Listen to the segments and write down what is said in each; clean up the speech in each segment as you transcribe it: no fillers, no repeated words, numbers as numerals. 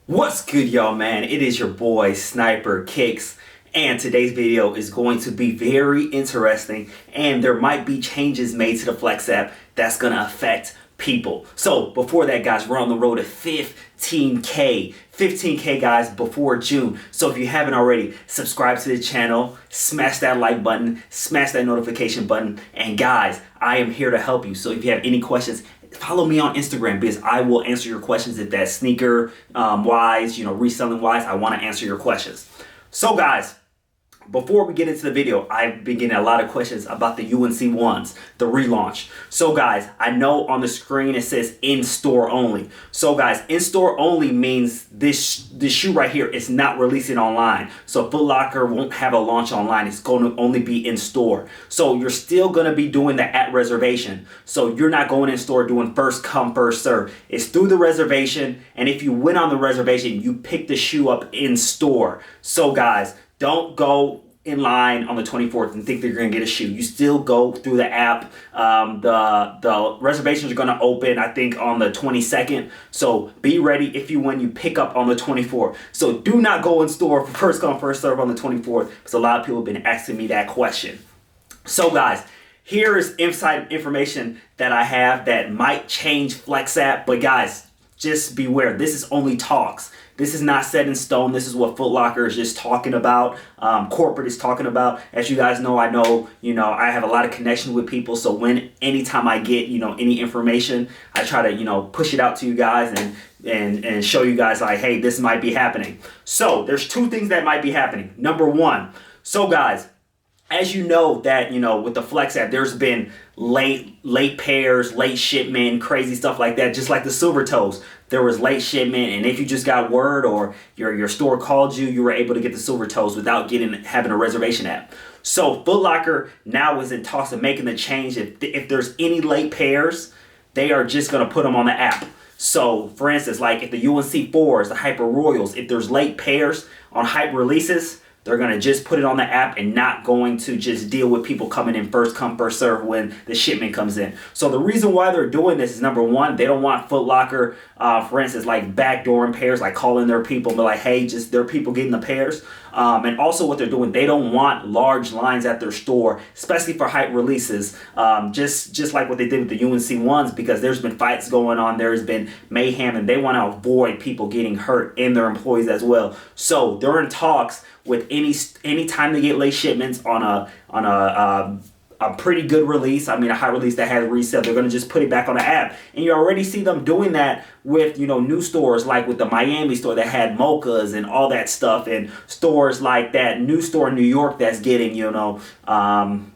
What's good, y'all, man? It is your boy Sniper Kicks, and today's video is going to be very interesting, and there might be changes made to the Flex app that's going to affect people. So before that, guys, we're on the road to 15K guys, before June. So if you haven't already, subscribe to the channel, smash that like button, smash that notification button, and guys, I am here to help you. So if you have any questions, follow me on Instagram because I will answer your questions. If that's sneaker wise, reselling wise, I want to answer your questions. So guys, before we get into the video, I've been getting a lot of questions about the UNC ones, the relaunch. So guys, I know on the screen it says in-store only. So guys, in-store only means this shoe right here is not releasing online. So Foot Locker won't have a launch online. It's going to only be in-store. So you're still going to be doing the at reservation. So you're not going in-store doing first come, first serve. It's through the reservation. And if you win on the reservation, you pick the shoe up in-store. So guys, don't go in line on the 24th and think that you're going to get a shoe. You still go through the app. The reservations are going to open, I think, on the 22nd. So be ready. If you win, you pick up on the 24th. So do not go in store for first come, first serve on the 24th, because a lot of people have been asking me that question. So guys, here is inside information that I have that might change Flex app. But guys, just beware. This is only talks. This is not set in stone. This is what Foot Locker is just talking about. Corporate is talking about. As you guys know, I have a lot of connection with people. So anytime I get, any information, I try to, push it out to you guys and show you guys like, hey, this might be happening. So there's two things that might be happening. Number one, so guys, as you know that, with the Flex app, there's been late pairs, late shipment, crazy stuff like that. Just like the silver toes, there was late shipment, and if you just got word or your store called you, you were able to get the silver toes without having a reservation app. So Foot Locker now is in talks of making the change. If there's any late pairs, they are just going to put them on the app. So for instance, like if the UNC 4s, the Hyper Royals, if there's late pairs on hype releases, they're going to just put it on the app and not going to just deal with people coming in first come, first serve when the shipment comes in. So the reason why they're doing this is, number one, they don't want Foot Locker, for instance, like backdooring pairs, like calling their people, but like, hey, just their people getting the pairs. And also what they're doing, they don't want large lines at their store, especially for hype releases, just like what they did with the UNC ones, because there's been fights going on, there's been mayhem, and they want to avoid people getting hurt and their employees as well. So they're in talks with any time they get late shipments on a pretty good release, a high release that has resale, they're going to just put it back on the app. And you already see them doing that with, new stores, like with the Miami store that had mochas and all that stuff, and stores like that new store in New York that's getting,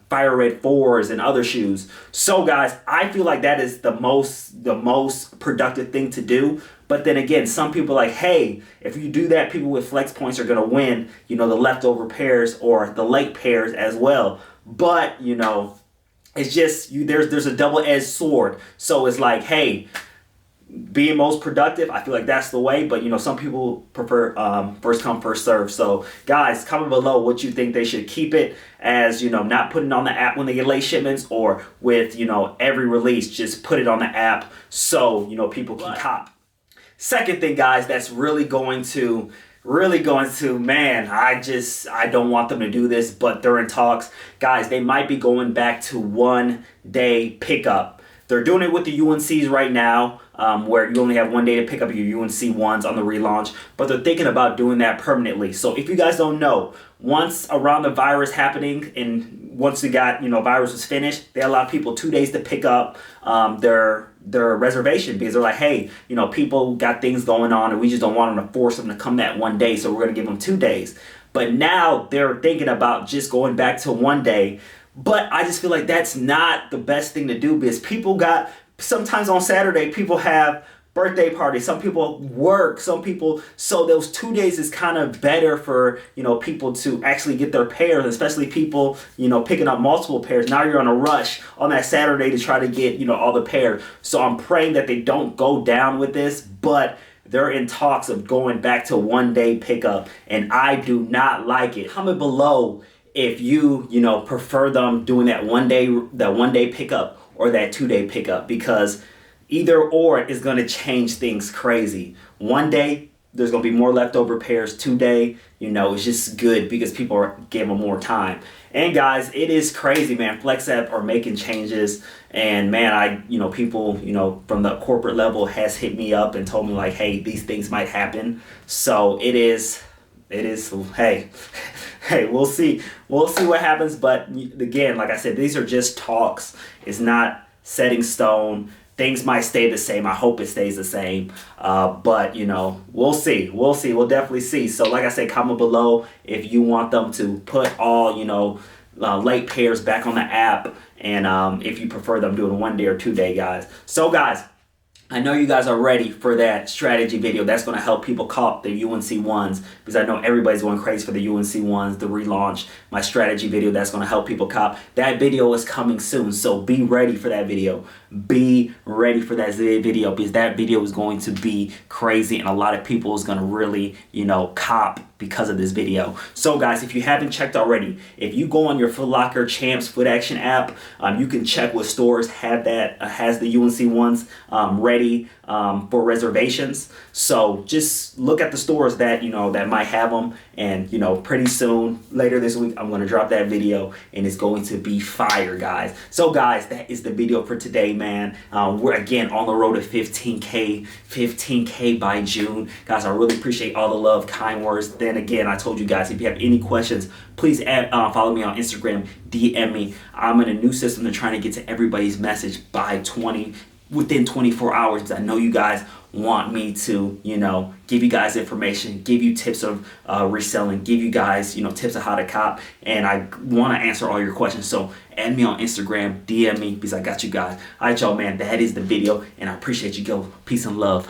Fire Red 4s and other shoes. So guys, I feel like that is the most productive thing to do. But then again, some people are like, hey, if you do that, people with flex points are going to win, the leftover pairs or the late pairs as well. But, it's just, there's a double-edged sword. So it's like, hey, being most productive, I feel like that's the way. But, some people prefer first come, first serve. So, guys, comment below what you think they should keep it as, not putting it on the app when they get late shipments, or with, every release, just put it on the app so, people can cop. Second thing, guys, that's really going to, man, I don't want them to do this, but they're in talks. Guys, they might be going back to 1 day pickup. They're doing it with the UNCs right now, where you only have 1 day to pick up your UNC ones on the relaunch, but they're thinking about doing that permanently. So if you guys don't know, once around the virus happening, and once we got, virus was finished, they allowed people 2 days to pick up their reservation, because they're like, hey, people got things going on and we just don't want them to force them to come that 1 day, so we're going to give them 2 days. But now they're thinking about just going back to 1 day. But I just feel like that's not the best thing to do, because sometimes on Saturday, people have birthday parties, some people work, so those 2 days is kind of better for, people to actually get their pairs, especially people, picking up multiple pairs. Now you're on a rush on that Saturday to try to get, all the pairs. So I'm praying that they don't go down with this, but they're in talks of going back to 1 day pickup, and I do not like it. Comment below if you prefer them doing that 1 day pickup or that 2 day pickup, because either or is going to change things crazy. 1 day, There's going to be more leftover pairs today. You know, it's just good because people are giving them more time. And guys, it is crazy, man. FlexApp are making changes. And man, people, from the corporate level has hit me up and told me like, hey, these things might happen. So it is, hey, we'll see. We'll see what happens. But again, like I said, these are just talks. It's not set in stone. Things might stay the same. I hope it stays the same. But, we'll see. We'll definitely see. So like I said, comment below if you want them to put all, late pairs back on the app. And if you prefer them doing 1 day or 2 day, guys. So, guys, I know you guys are ready for that strategy video. That's going to help people cop the UNC ones, because I know everybody's going crazy for the UNC ones, the relaunch, my strategy video. That's going to help people cop. That video is coming soon, so be ready for that video. Be ready for that video, because that video is going to be crazy, and a lot of people is going to really, cop because of this video. So guys, if you haven't checked already, if you go on your Foot Locker Champs Foot Action app, you can check what stores have that has the UNC ones ready for reservations. So just look at the stores that that might have them, and pretty soon later this week I'm going to drop that video, and it's going to be fire, guys. So guys, that is the video for today, man. We're again on the road to 15K by June, guys. I really appreciate all the love, kind words. Then again, I told you guys, if you have any questions, please follow me on Instagram, DM me. I'm in a new system to trying to get to everybody's message within 24 hours, because I know you guys want me to, give you guys information, give you tips of reselling, give you guys, tips of how to cop, and I want to answer all your questions. So add me on Instagram, DM me, because I got you guys. All right, y'all, man, that is the video, and I appreciate you, go. Peace and love.